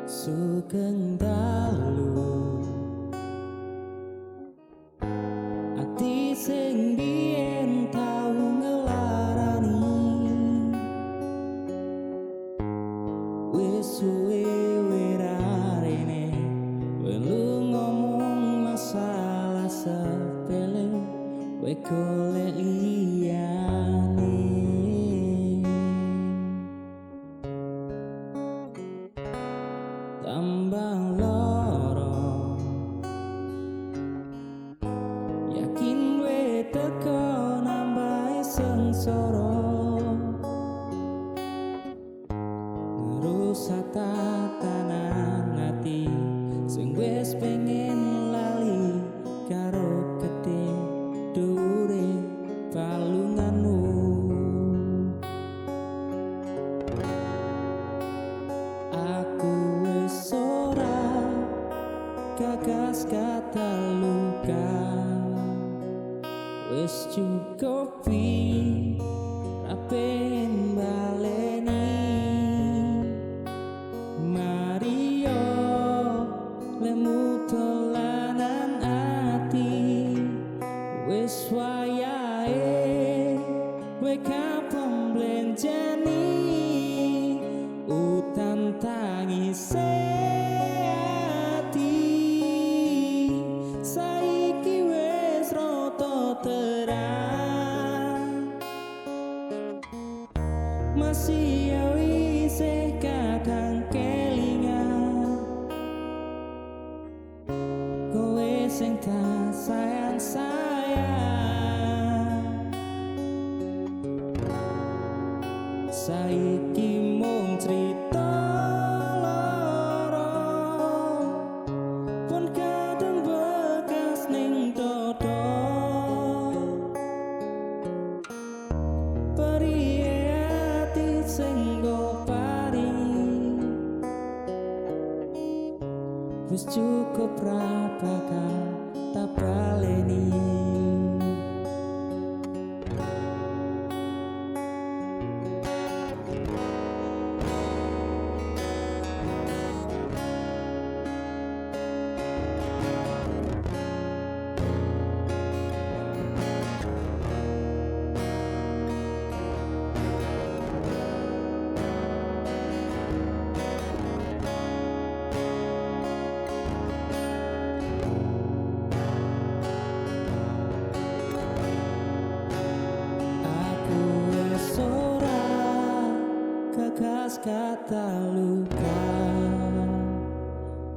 Sugeng dalu ati sing biyen tau ngelarani wis suwe werarene welu ngomong masalah sepele we golek liyane tambah loro yakin we teko nambah sengsara ngerusak tatanan ati sing wis pengen lali karo gede dure palunganmu aku wis ora gagas kata luka wis cukupi ra pengen baleni Mario lemu dolanan ati wis wayahe we kapan blenjani utan tangise ati saiki wis rata terang masih isih kadang kelingan kowe sing tak sayang-sayang saiki mung cerita loro pun kadang bekas ning dodo periye ati sing go paring wis cukup ra bakal tak baleni gagas kata luka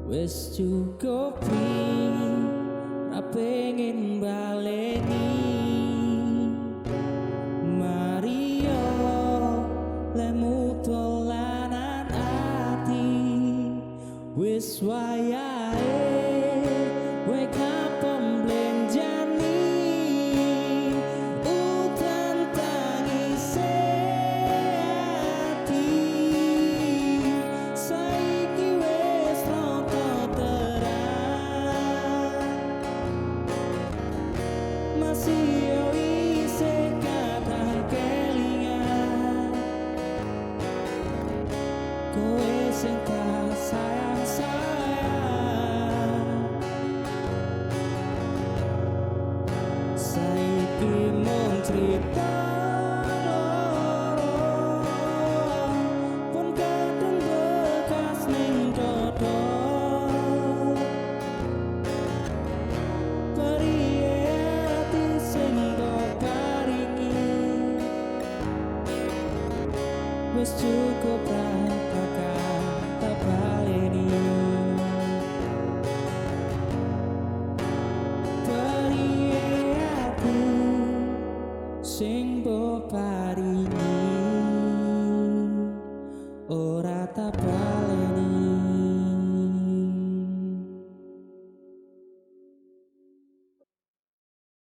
wis cukupi ra pengen baleni Mario lemu dolanan ati wis wayahe we kapan blenjani utan tangise masih isih kadang kelingan kowe sing tak sayang-sayang saiki mung cerita loro pun kadang bekas ning dodo wis cukup ra bakal tak baleni periye aku sing mbok paringi ora tak baleni